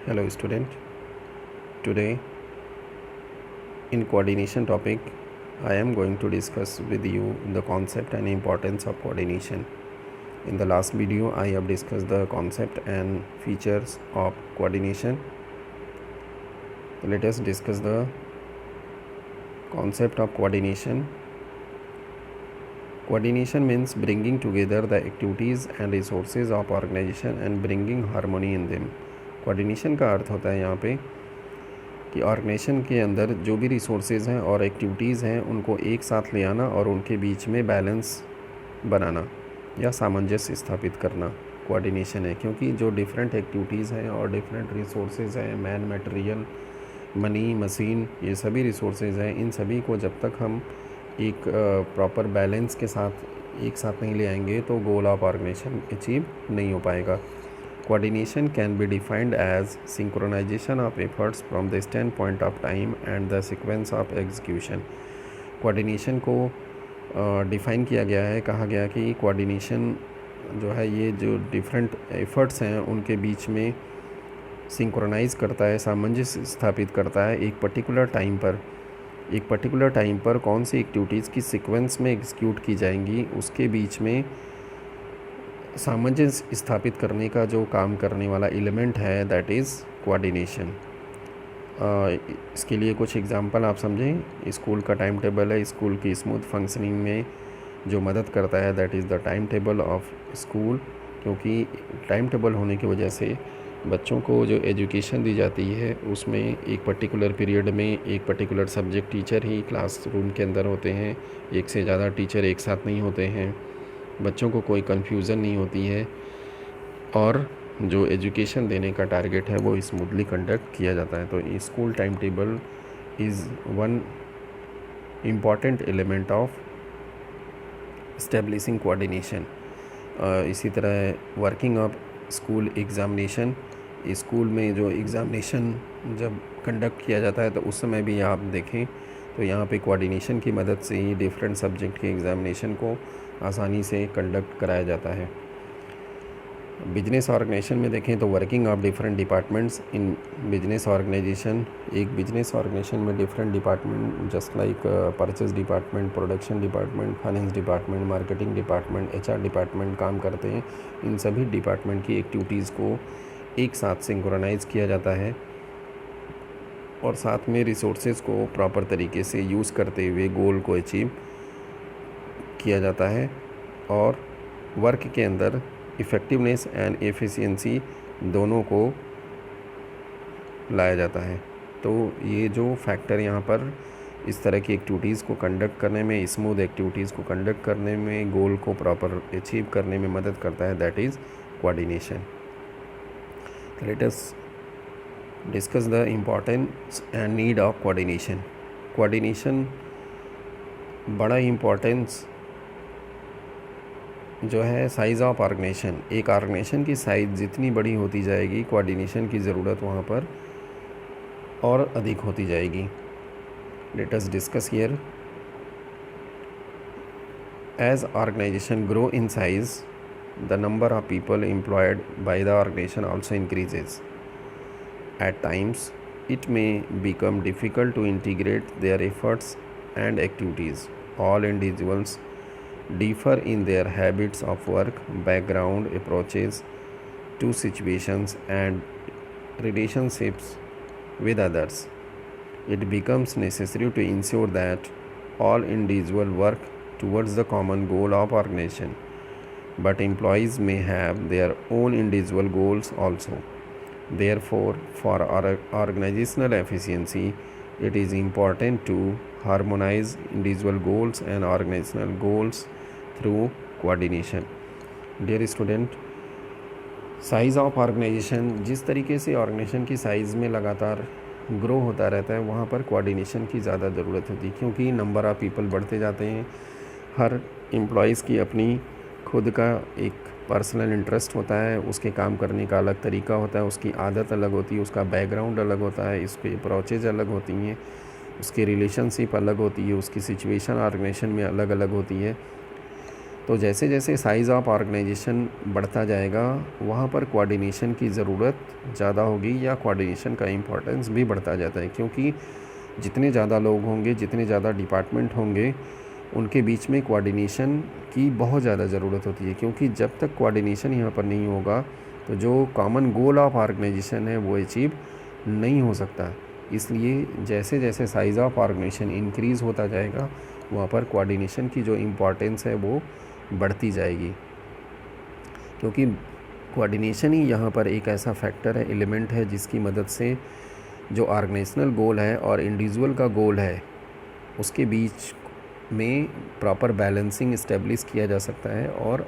Hello student. Today in coordination topic I am going to discuss with you the concept and importance of coordination. In the last video I have discussed the concept and features of coordination. Let us discuss the concept of coordination. Coordination means bringing together the activities and resources of organization and bringing harmony in them. Coordination का अर्थ होता है यहाँ पे कि organisation के अंदर जो भी रिसोर्सेज हैं और एक्टिविटीज़ हैं उनको एक साथ ले आना और उनके बीच में बैलेंस बनाना या सामंजस्य स्थापित करना कोऑर्डिनेशन है। क्योंकि जो डिफरेंट एक्टिविटीज़ हैं और डिफरेंट रिसोर्सेज हैं, मैन, मटेरियल, मनी, मशीन, ये सभी रिसोर्सेज हैं, इन सभी को जब तक हम एक प्रॉपर बैलेंस के साथ एक साथ नहीं ले आएंगे तो गोल ऑफ ऑर्गेनाइजेशन अचीव नहीं हो पाएगा। Coordination can be defined as synchronization of efforts from the standpoint of time and the sequence of execution. Coordination को डिफ़ाइन किया गया है, कहा गया कि coordination जो है ये जो डिफरेंट एफ़र्ट्स हैं उनके बीच में सिंक्रोनाइज़ करता है, सामंजस्य स्थापित करता है। एक पर्टिकुलर टाइम पर कौन सी एक्टिविटीज़ की सीक्वेंस में एग्जीक्यूट की जाएंगी उसके बीच में सामंजस्य स्थापित करने का जो काम करने वाला एलिमेंट है दैट इज़ कोऑर्डिनेशन। इसके लिए कुछ एग्जांपल आप समझें। स्कूल का टाइम टेबल है, स्कूल की स्मूथ फंक्शनिंग में जो मदद करता है that is the time table of school. क्योंकि टाइम टेबल होने की वजह से बच्चों को जो एजुकेशन दी जाती है उसमें एक पर्टिकुलर पीरियड में एक पर्टिकुलर सब्जेक्ट टीचर ही क्लास रूम के अंदर होते हैं, एक से ज़्यादा टीचर एक साथ नहीं होते हैं, बच्चों को कोई कन्फ्यूज़न नहीं होती है और जो एजुकेशन देने का टारगेट है वो स्मूथली कंडक्ट किया जाता है। तो school time table is one important element of establishing coordination. इसी तरह working of school examination, school में जो एग्ज़ामिनेशन जब कंडक्ट किया जाता है तो उस समय भी आप देखें तो यहाँ पे कोऑर्डिनेशन की मदद से ही डिफरेंट सब्जेक्ट के एग्ज़ामिनेशन को आसानी से कंडक्ट कराया जाता है। बिजनेस ऑर्गेनाइजेशन में देखें तो working of different departments in business organisation, एक बिजनेस ऑर्गेनाइजेशन में different department just like purchase department, production department, finance department, marketing department, HR department काम करते हैं। इन सभी डिपार्टमेंट की एक्टिविटीज़ को एक साथ सिंक्रोनाइज़ किया जाता है और साथ में रिसोर्सेज को प्रॉपर तरीके से यूज़ करते हुए गोल को अचीव किया जाता है और वर्क के अंदर इफ़ेक्टिवनेस एंड एफिशिएंसी दोनों को लाया जाता है। तो ये जो फैक्टर यहाँ पर इस तरह की एक्टिविटीज़ को कंडक्ट करने में, स्मूथ एक्टिविटीज़ को कंडक्ट करने में, गोल को प्रॉपर अचीव करने में मदद करता है that is coordination. Late us discuss the importance and need of coordination. Coordination बड़ा इम्पोर्टेंस जो है साइज़ ऑफ ऑर्गेनाइजेशन, एक ऑर्गेनाइजेशन की साइज़ जितनी बड़ी होती जाएगी कोऑर्डिनेशन की ज़रूरत वहाँ पर और अधिक होती जाएगी। Let us discuss here. As organisation grow in size the number of people employed by the organisation also increases. At times it may become difficult to integrate their efforts and activities. All individuals differ in their habits of work, background, approaches to situations, and relationships with others. It becomes necessary to ensure that all individuals work towards the common goal of organization, but employees may have their own individual goals also. Therefore, for organizational efficiency, it is important to harmonize individual goals and organizational goals through coordination. Dear student, size of organisation, जिस तरीके से organisation की size में लगातार grow होता रहता है वहाँ पर कोऑर्डिनेशन की ज़्यादा ज़रूरत होती है। क्योंकि नंबर ऑफ़ पीपल बढ़ते जाते हैं, हर एम्प्लॉइज़ की अपनी खुद का एक पर्सनल इंटरेस्ट होता है, उसके काम करने का अलग तरीका होता है, उसकी आदत अलग होती है, उसका बैकग्राउंड अलग होता है, इसकी अप्रोचेज अलग होती हैं, उसकी रिलेशनशिप अलग होती है, उसकी सिचुएशन ऑर्गेनाइजेशन में अलग अलग होती है। तो जैसे जैसे साइज़ ऑफ ऑर्गेनाइजेशन बढ़ता जाएगा वहाँ पर कोऑर्डिनेशन की ज़रूरत ज़्यादा होगी या कोऑर्डिनेशन का इम्पोर्टेंस भी बढ़ता जाता है, क्योंकि जितने ज़्यादा लोग होंगे, जितने ज़्यादा डिपार्टमेंट होंगे, उनके बीच में कोऑर्डिनेशन की बहुत ज़्यादा ज़रूरत होती है, क्योंकि जब तक कोऑर्डिनेशन यहाँ पर नहीं होगा तो जो कॉमन गोल ऑफ ऑर्गेनाइजेशन है वो अचीव नहीं हो सकता। इसलिए जैसे जैसे साइज़ ऑफ ऑर्गेनाइजेशन इंक्रीज़ होता जाएगा वहाँ पर कोऑर्डिनेशन की जो इम्पोर्टेंस है वो बढ़ती जाएगी, क्योंकि कोऑर्डिनेशन ही यहाँ पर एक ऐसा फैक्टर है, एलिमेंट है, जिसकी मदद से जो ऑर्गेनाइजेशनल गोल है और इंडिविजुअल का गोल है उसके बीच में प्रॉपर बैलेंसिंग इस्टेब्लिश किया जा सकता है और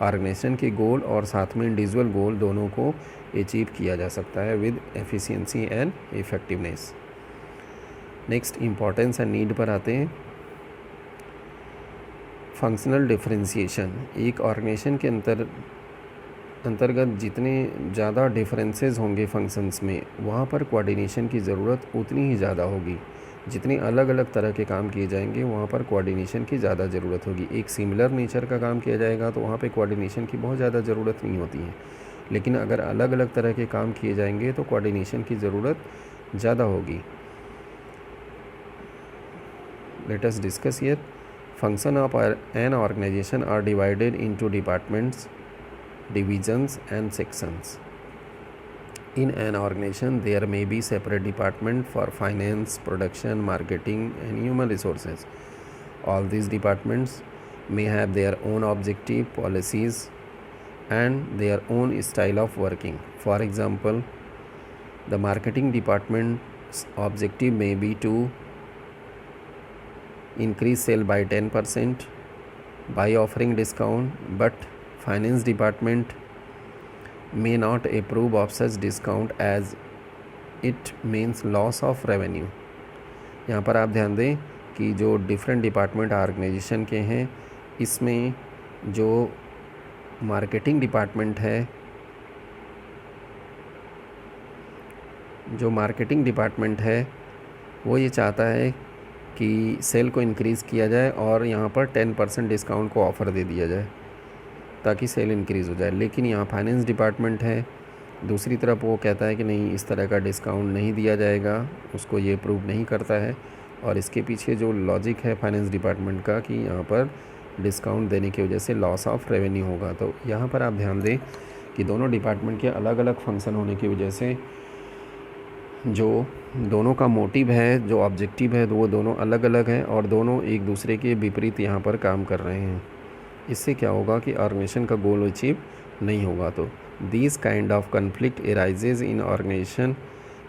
ऑर्गेनाइजेशन के गोल और साथ में इंडिविजुअल गोल दोनों को अचीव किया जा सकता है with efficiency and effectiveness. Next importance and need पर आते हैं। फंक्शनल डिफरेंशिएशन, एक ऑर्गेनाइजेशन के अंतर्गत जितने ज़्यादा डिफरेंसेस होंगे फंक्शंस में, वहाँ पर कोऑर्डिनेशन की ज़रूरत उतनी ही ज़्यादा होगी। जितने अलग अलग तरह के काम किए जाएंगे वहाँ पर कोऑर्डिनेशन की ज़्यादा ज़रूरत होगी। एक सिमिलर नेचर का काम किया जाएगा तो वहाँ पे कोऑर्डिनेशन की बहुत ज़्यादा ज़रूरत नहीं होती है, लेकिन अगर अलग अलग तरह के काम किए जाएंगे तो कोऑर्डिनेशन की ज़रूरत ज़्यादा होगी। Let us discuss here. Function of an organisation are divided into departments, divisions and sections. In an organization there may be separate department for finance, production, marketing and human resources. All these departments may have their own objective, policies and their own style of working. For example, the marketing department's objective may be to increase sale by 10% by offering discount, but finance department may not approve of such discount as it means loss of revenue. यहाँ पर आप ध्यान दें कि जो different department organisation के हैं, इसमें जो मार्केटिंग डिपार्टमेंट है वो ये चाहता है कि सेल को इंक्रीज़ किया जाए और यहाँ पर 10% डिस्काउंट को ऑफ़र दे दिया जाए ताकि सेल इंक्रीज़ हो जाए। लेकिन यहाँ फाइनेंस डिपार्टमेंट है, दूसरी तरफ वो कहता है कि नहीं, इस तरह का डिस्काउंट नहीं दिया जाएगा, उसको ये प्रूव नहीं करता है। और इसके पीछे जो लॉजिक है फाइनेंस डिपार्टमेंट का कि यहाँ पर डिस्काउंट देने की वजह से लॉस ऑफ रेवेन्यू होगा। तो यहाँ पर आप ध्यान दें कि दोनों डिपार्टमेंट के अलग अलग फंक्शन होने की वजह से जो दोनों का मोटिव है, जो ऑब्जेक्टिव है, वो दोनों अलग अलग हैं और दोनों एक दूसरे के विपरीत यहाँ पर काम कर रहे हैं। इससे क्या होगा कि ऑर्गेनाइजेशन का गोल अचीव नहीं होगा। तो this kind of conflict arises in organisation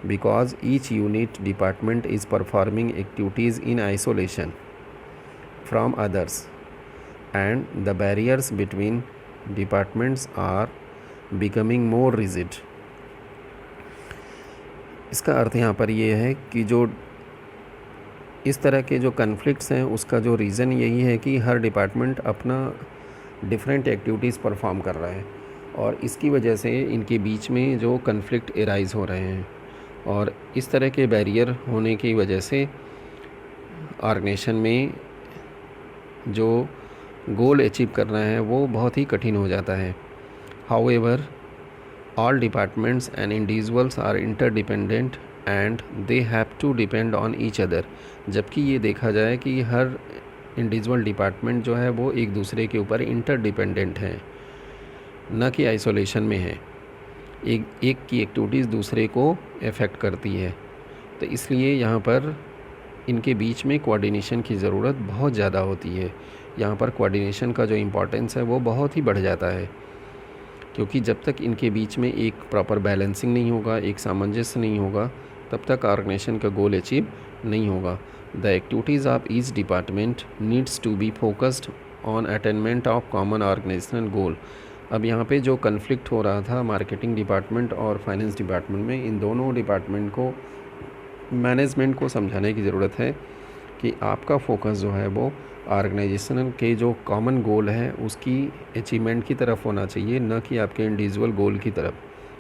because each unit department is performing activities in isolation from others and the barriers between departments are becoming more rigid. इसका अर्थ यहाँ पर ये है कि जो इस तरह के जो कन्फ्लिक्ट्स हैं उसका जो रीज़न यही है कि हर डिपार्टमेंट अपना डिफरेंट एक्टिविटीज़ परफॉर्म कर रहा है और इसकी वजह से इनके बीच में जो कन्फ्लिक्ट एराइज हो रहे हैं और इस तरह के बैरियर होने की वजह से ऑर्गेनाइजेशन में जो गोल अचीव करना है वो बहुत ही कठिन हो जाता है। However all departments and individuals are interdependent and they have to depend on each other. जबकि ये देखा जाए कि हर इंडिविजुअल डिपार्टमेंट जो है वो एक दूसरे के ऊपर इंटरडिपेंडेंट है, न कि आइसोलेशन में है। एक की एक्टिविटीज़ दूसरे को अफेक्ट करती है, तो इसलिए यहाँ पर इनके बीच में कोऑर्डिनेशन की ज़रूरत बहुत ज़्यादा होती है। यहाँ पर कोऑर्डिनेशन का जो इम्पोर्टेंस है वो बहुत ही बढ़ जाता है, क्योंकि जब तक इनके बीच में एक प्रॉपर बैलेंसिंग नहीं होगा, एक सामंजस्य नहीं होगा, तब तक ऑर्गेनाइजेशन का गोल अचीव नहीं होगा। The activities of each department needs to be focused on attainment of common organisational goal. अब यहाँ पे जो कन्फ्लिक्ट हो रहा था मार्केटिंग डिपार्टमेंट और फाइनेंस डिपार्टमेंट में, इन दोनों डिपार्टमेंट को मैनेजमेंट को समझाने की ज़रूरत है कि आपका फोकस जो है वो ऑर्गेनाइजेशन के जो कॉमन गोल है उसकी अचीवमेंट की तरफ होना चाहिए, न कि आपके इंडिविजुअल गोल की तरफ।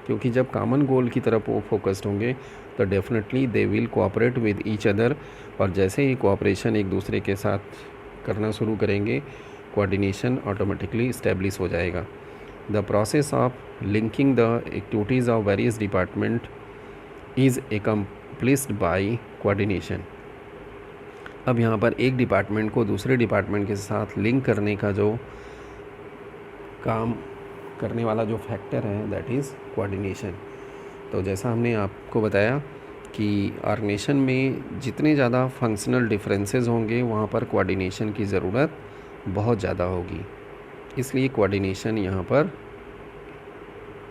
क्योंकि जब कॉमन गोल की तरफ वो फोकस्ड होंगे तो definitely they will cooperate with each other, और जैसे ही कोऑपरेशन एक दूसरे के साथ करना शुरू करेंगे कोऑर्डिनेशन ऑटोमेटिकली इस्टेब्लिश हो जाएगा। The process of linking the activities of various department is accomplished by coordination. अब यहाँ पर एक डिपार्टमेंट को दूसरे डिपार्टमेंट के साथ लिंक करने का जो काम करने वाला जो फैक्टर है दैट इज़ कोऑर्डिनेशन। तो जैसा हमने आपको बताया कि ऑर्गेनाइजेशन में जितने ज़्यादा फंक्शनल डिफरेंसेस होंगे वहाँ पर कोऑर्डिनेशन की ज़रूरत बहुत ज़्यादा होगी, इसलिए कोऑर्डिनेशन यहाँ पर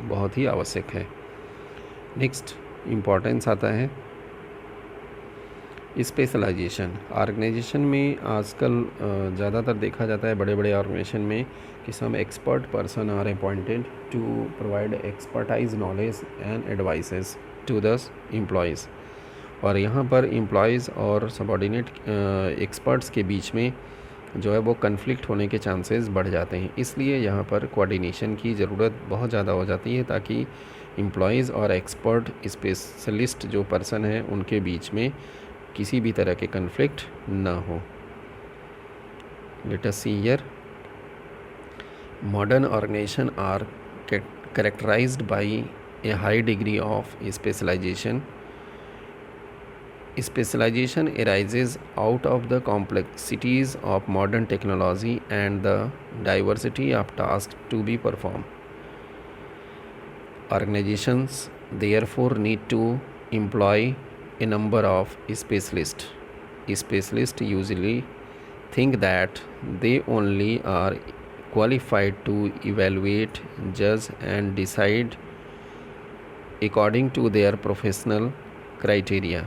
बहुत ही आवश्यक है। नेक्स्ट इम्पॉर्टेंस आता है स्पेशलाइजेशन। ऑर्गेनाइजेशन में आजकल ज़्यादातर देखा जाता है बड़े बड़े ऑर्गेनाइजेशन में कि some expert person are appointed to provide expertise knowledge and advices to the employees. और यहाँ पर एम्प्लॉयज़ और सबॉर्डिनेट एक्सपर्ट्स के बीच में जो है वो कन्फ्लिक्ट होने के चांसेस बढ़ जाते हैं, इसलिए यहाँ पर कोऑर्डिनेशन की ज़रूरत बहुत ज़्यादा हो जाती है ताकि एम्प्लॉयज़ और एक्सपर्ट स्पेशलिस्ट जो पर्सन है उनके बीच में किसी भी तरह के कन्फ्लिक्ट ना हो। Let us see here, modern organisation are characterized by a high degree of specialization. Specialization arises out of the complexities of modern technology and the diversity of tasks to be performed. Organizations therefore need to employ a number of specialists. Specialists usually think that they only are qualified to evaluate, judge and decide according to their professional criteria.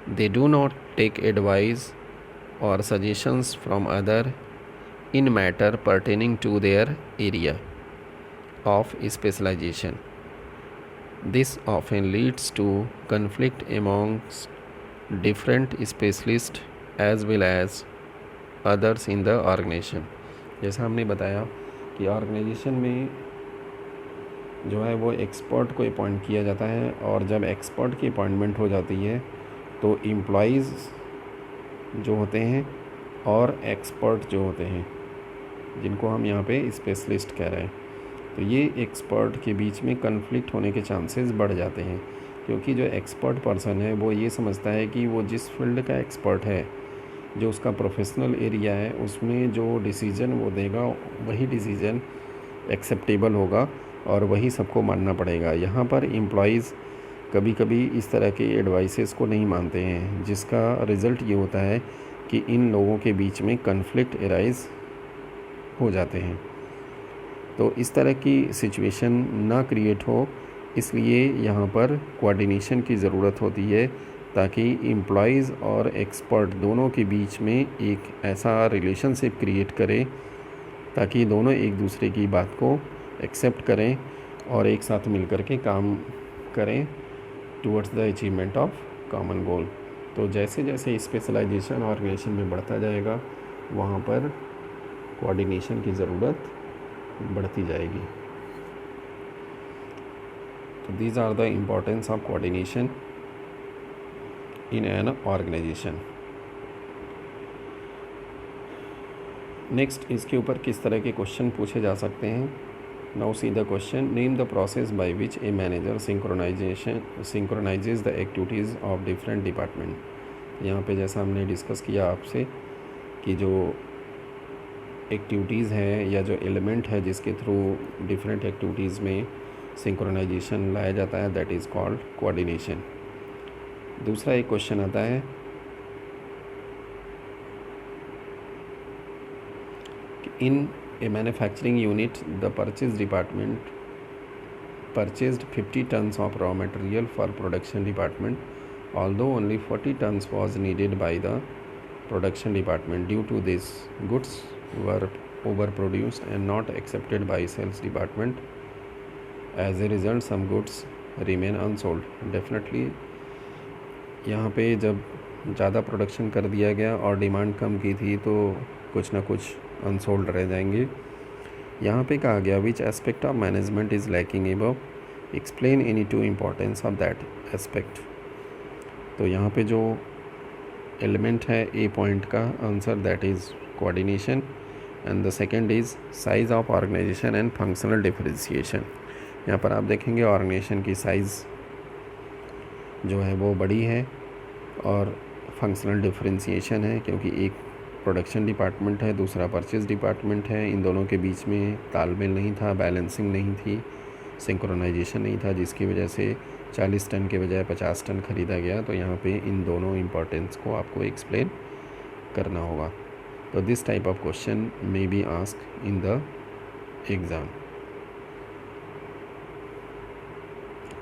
They do not take advice or suggestions from others in matter pertaining to their area of specialization. This often leads to conflict amongst different specialists as well as others in the organization. जैसा हमने बताया कि organisation में जो है वो expert को appoint किया जाता है, और जब एक्सपर्ट की अपॉइंटमेंट हो जाती है तो एम्प्लॉयज़ जो होते हैं और एक्सपर्ट जो होते हैं, जिनको हम यहाँ पे स्पेशलिस्ट कह रहे हैं, तो ये एक्सपर्ट के बीच में कन्फ्लिक्ट होने के चांसेस बढ़ जाते हैं, क्योंकि जो एक्सपर्ट पर्सन है वो ये समझता है कि वो जिस फील्ड का एक्सपर्ट है, जो उसका प्रोफेशनल एरिया है, उसमें जो डिसीज़न वो देगा वही डिसीज़न एक्सेप्टेबल होगा और वही सबको मानना पड़ेगा। यहाँ पर एम्प्लॉयज़ कभी कभी इस तरह के एडवाइसेस को नहीं मानते हैं, जिसका रिज़ल्ट ये होता है कि इन लोगों के बीच में कन्फ्लिक्ट एराइज हो जाते हैं। तो इस तरह की सिचुएशन ना क्रिएट हो, इसलिए यहाँ पर कोऑर्डिनेशन की ज़रूरत होती है, ताकि एम्प्लॉयज़ और एक्सपर्ट दोनों के बीच में एक ऐसा रिलेशनशिप क्रिएट करें ताकि दोनों एक दूसरे की बात को एक्सेप्ट करें और एक साथ मिलकर के काम करें towards the achievement of common goal. तो जैसे जैसे स्पेशलाइजेशन ऑर्गेनाइजेशन में बढ़ता जाएगा, वहाँ पर कोऑर्डिनेशन की ज़रूरत बढ़ती जाएगी। तो these are the importance of coordination in an organisation. Next, इसके ऊपर किस तरह के क्वेश्चन पूछे जा सकते हैं। Now see the question, name the process by which a manager synchronises the activities of different department. यहाँ पे जैसा हमने डिस्कस किया आपसे कि जो एक्टिविटीज़ है या जो एलिमेंट है जिसके थ्रू डिफरेंट एक्टिविटीज़ में सिंक्रोनाइजेशन लाया जाता है, दैट इज़ कॉल्ड कोऑर्डिनेशन। दूसरा एक क्वेश्चन आता है, in a manufacturing unit the purchase department purchased 50 tons of raw material for production department, although only 40 tons was needed by the production department. Due to this, goods were overproduced and not accepted by sales department. As a result, some goods remain unsold. Definitely यहाँ पे जब ज़्यादा production कर दिया गया और demand कम की थी तो कुछ ना कुछ अनसोल्ड रह जाएंगे। यहाँ पे कहा गया which aspect of management is lacking above, explain any two importance of that aspect. तो यहाँ पे जो एलिमेंट है ए पॉइंट का answer that is coordination, and the second is size of organisation and functional differentiation. यहाँ पर आप देखेंगे ऑर्गेनाइजेशन की साइज़ जो है वो बड़ी है और फंक्शनल डिफरेंशिएशन है, क्योंकि एक प्रोडक्शन डिपार्टमेंट है, दूसरा परचेज़ डिपार्टमेंट है। इन दोनों के बीच में तालमेल नहीं था, बैलेंसिंग नहीं थी, सिंक्रोनाइजेशन नहीं था, जिसकी वजह से 40 टन के बजाय 50 टन ख़रीदा गया। तो यहाँ पे इन दोनों इम्पोर्टेंस को आपको एक्सप्लेन करना होगा। तो this type of question may be ask in the exam.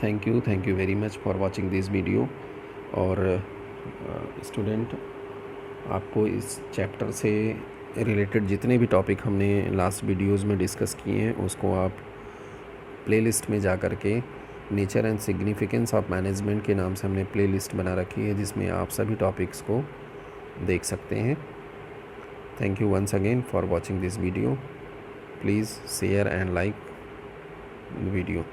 Thank you very much for watching this video. और स्टूडेंट, आपको इस चैप्टर से रिलेटेड जितने भी टॉपिक हमने लास्ट वीडियोज़ में डिस्कस किए हैं उसको आप प्लेलिस्ट में जा कर के nature and significance of management के नाम से हमने प्लेलिस्ट बना रखी है, जिसमें आप सभी टॉपिक्स को देख सकते हैं। Thank you once again for watching this video. Please share and like the video.